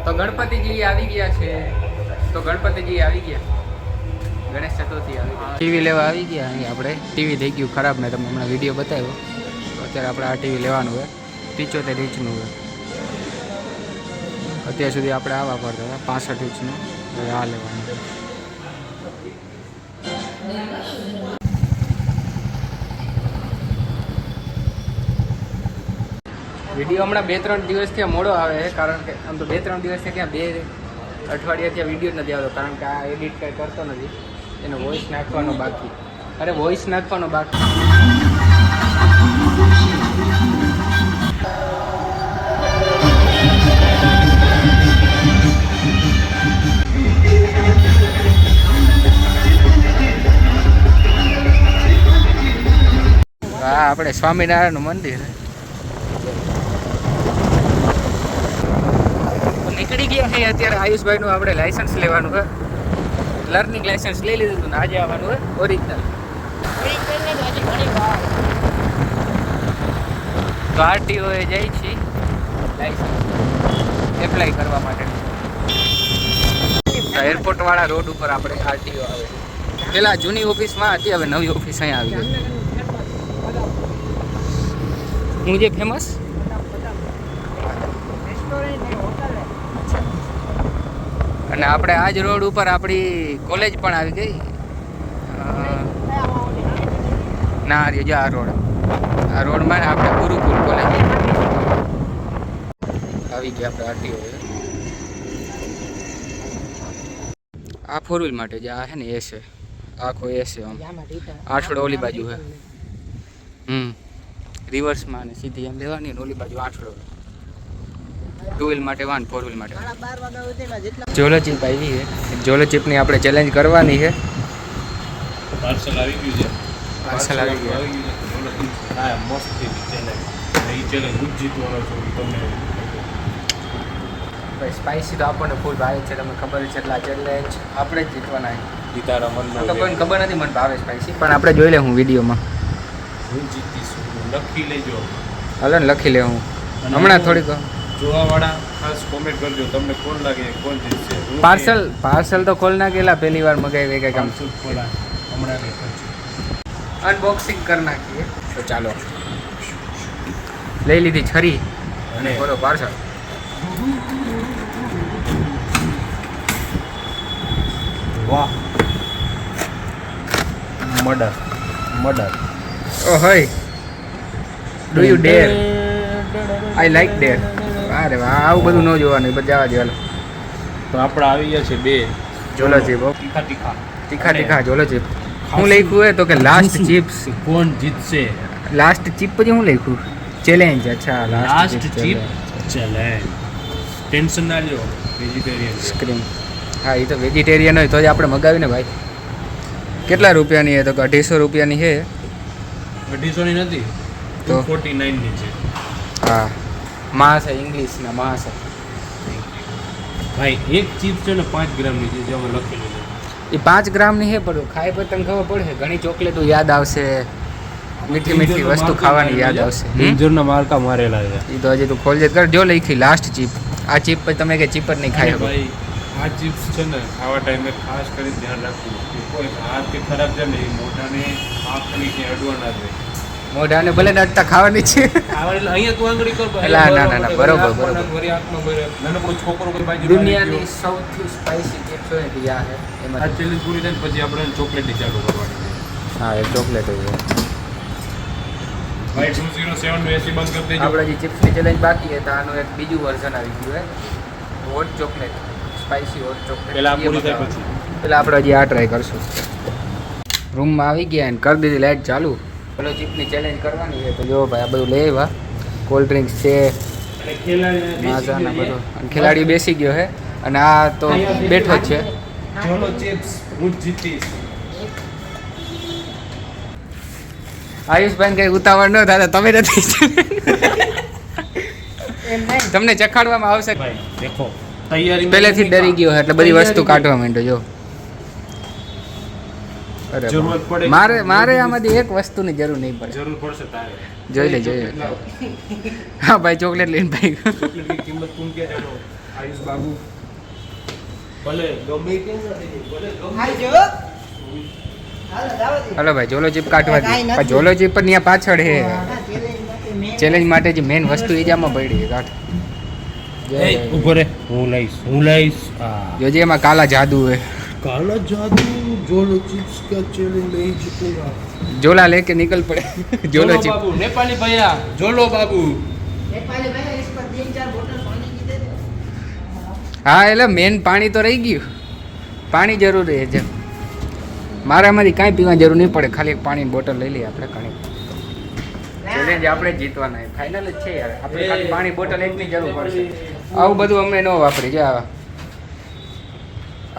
તો ગણપતિજી આવી ગયા છે. ગણેશ ચતુર્થી આવી ગઈ. ટીવી લેવા આવી ગયા. અહીં આપણે ટીવી થઈ ગયું ખરાબ. મેં તમને હમણાં વિડીયો બતાવ્યો. તો અત્યારે આપણે આ ટીવી લેવાનું હોય 75 ઇંચનું હોય. અત્યાર સુધી આપણે આવા પડતા હતા 65 ઇંચનું. હવે આ લેવાનું. વિડીયો હમણાં 2-3 દિવસથી મોડો આવે છે, કારણ કે આમ તો 2-3 દિવસથી ત્યાં 2 અઠવાડિયાથી વિડીયો નથી આવતો, કારણ કે આ એડિટ કંઈ કરતો નથી. એનો વોઇસ નાખવાનો બાકી. હા, આપણે સ્વામિનારાયણનું મંદિર નીકળી ગયા છે. અત્યારે આયુષભાઈનું આપણે લાયસન્સ લેવાનું હોય. લર્નિંગ લાયસન્સ લઈ લીધું હતું ને આજે આવવાનું હોય ઓરિજિનલ. તો આરટીઓ એ જાય છે લાયસન્સ એપ્લાય કરવા માટે. એરપોર્ટ વાળા રોડ ઉપર આપણે આરટીઓ આવે. પેલા જૂની ઓફિસમાં હતી, હવે નવી ઓફિસ અહીંયા આવી ગઈ. હું જે ફેમસ અને આપણે આજ રોડ ઉપર આપણી કોલેજ પણ આવી ગઈ. ના જો આ રોડમાં આપણે ગુરુકુલ કોલેજ આવી ગયા. આપણે આરટીઓ આ 4 વ્હીલ માટે જે આ છે ને એ છે આખો એ છે. આમ આઠડો ઓલી બાજુ છે. રિવર્સમાં અને સીધી એમ લેવાની ને ઓલી બાજુ આઠડો. 2 વ્હીલ માટે 4 વ્હીલ માટે. જોલો ચીપ આવી છે. જોલો ચીપની આપણે ચેલેન્જ કરવાની છે. પાર્સલ આવી ગયું છે. પાર્સલ આવી ગયું. હા, મસ્ત ચેલેન્જ. એ ચેલેન્જ હું જીતવાનો છું તમને. ભાઈ સ્પાઈસી તો આપણને ફૂલ ભાવે છે. તમને ખબર છે એટલે આ ચેલેન્જ આપણે જ જીતવાના છે. જીતારા મનમાં તો કોઈને ખબર નથી મને ભાવે સ્પાઈસી, પણ આપણે જોઈ લે હું વિડીયોમાં. હું જીતીશું. લખી લેજો. હાલો ને લખી લે. હું હમણાં થોડીક જોવાવાળા ખાસ કોમેન્ટ કરજો તમને કોણ લાગે કોણ જીતશે. પાર્સલ તો ખોલ નાખેલા પહેલી વાર મગાવી કંઈક આમ ખોલા હમણાં અનબોક્સિંગ કરી નાખીએ. તો ચાલો લઈ લીધી છરી અને બોલો પાર્સલ. વાહ, મર્ડર. ઓ હઈ, do you dare? I like dare. અરે વાહ, આવું બધું ન જોવાનું. બધા જવા દેવાનું. તો આપણે આવી ગયા છે 2 જોલો ચીપ. તીખા જોલો ચીપ. હું લખ્યું હોય તો કે લાસ્ટ ચિપ્સ. કોણ જીતશે? લાસ્ટ ચીપ પછી હું લખ્યું? ચેલેન્જ. અચ્છા, લાસ્ટ ચીપ ચેલેન્જ. ટેન્શન ના લ્યો. Vegetarian screen. હા, એ તો વેજીટેરિયન હોય તો જ આપણે મગાવીને ભાઈ. કેટલા રૂપિયાની છે? તો કે 250 રૂપિયાની છે. 250 ની નથી તો 49 ની છે. હા, માં છે ઇંગ્લિશના માં છે ભાઈ. એક ચિપ્સ છે ને 5 ગ્રામની છે, જેમાં લખેલું છે. એ 5 ગ્રામની છે, પણ ખાઈ પર તમને ખબર પડશે. ઘણી ચોકલેટો યાદ આવશે, મીઠી વસ્તુ ખાવાની યાદ આવશે. ડેન્જરના માર્કા મારેલા છે. એ તો હજી તું ખોલજે કર. જો લખી લાસ્ટ ચીપ. આ ચીપ પર તમે કે ચીપ જ નહીં ખાઈ શકો. ભાઈ આ ચિપ્સ છે ને ખાવા ટાઈમે ખાસ કરી ધ્યાન રાખવું કે કોઈ હાથ કે ખરાબ છે ને એ મોઢાને આંખની કે અડવા ના દે. મોઢાને ભલે નડતા ખાવાની છે. ખાવાની અહીંયા તું આંગળી કર. ના બરોબર. નાનો કોઈ છોકરો કોઈ બાજુ દુનિયાની સૌથી સ્પાઈસી ચિપ્સ હોય તો યા છે. એમાં આ ચેલેન્જ પૂરી થાય પછી આપણે ચોકલેટની ચાલુ કરવાની છે. હા, એ ચોકલેટ હોય. ભાઈ 207 નું એસી બંધ કરી દેજો. આપણે જે ચિપ્સની ચેલેન્જ બાકી છે તો આનું એક બીજું વર્ઝન આવી ગયું છે. Hot chocolate, spicy hot chocolate. પેલા પૂરી થાય પછી આપણે હજી આ ટ્રાય કરશું. રૂમમાં આવી ગયા અને કરી દીધી લાઈટ ચાલુ. પેલો ચીપની ચેલેન્જ કરવાની છે. તો જો ભાઈ આ બધું લઈ આવ્યા. કોલ્ડ ડ્રિંક્સ છે, માઝાના બધું. અને ખેલાડી બેસી ગયો છે અને આ તો બેઠો જ છે. જોલો ચિપ્સ હું જીતીશ. આયુષભાઈ કઈ ઉતાવળ ન થાય. તમે નથી તમને ચખાડવામાં આવશે. ભાઈ દેખો તૈયારી પહેલેથી ડરી ગયો એટલે બધી વસ્તુ કાઢવા માંડ્યો. જો અરે જરૂરત પડે મારે આમાંથી એક વસ્તુની જરૂર નહીં પડે. જરૂર પડશે તારે જોઈ લે. હા ભાઈ ચોકલેટ લઈને ભાઈ. ચોકલેટની કિંમત તું કે જાણો આયુષ બાબુ ભલે ગમે તે ભલે હલો ભાઈ જોલો ચીપ કાઢવા દે. પણ જોલો ચીપ પણ ત્યાં પાછળ હે ચેલેન્જ માટે જે મેઇન વસ્તુ એ જ આમાં પડી છે કાઢ. ઉભો રે હું લઈશ જોજે એમાં કાલા જાદુ હે. काला जादू जोलो चिप्स का चैलेंज नहीं जीतूंगा जोला लेके निकल पड़े. जोलो चिप बाबू नेपाली भैया जोलो बाबू હા એટલે મેન પાણી તો રહી ગયું. પાણી જરૂરી છે. મારામાંથી કાંઈ પીવાની જરૂર નહીં પડે. ખાલી એક પાણીની બોટલ લઈ લઈએ આપણે ઘણી. ચેલેન્જ આપણે જીતવાના ફાઇનલ જ છે યાર. આપણે ખાલી પાણી બોટલ એકની જરૂર પડશે. આવું બધું અમે ન વાપરી જા.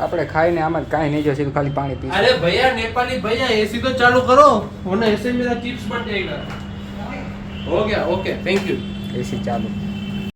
આપણે ખાઈને આમાં કાંઈ નહીં જો સીધું ખાલી પાણી પી. अरे भैया नेपाली भैया एसी तो चालू करो वरना ऐसे मेरा चिप्स बन जाएगा हो गया ओके थैंक यू એસી ચાલુ.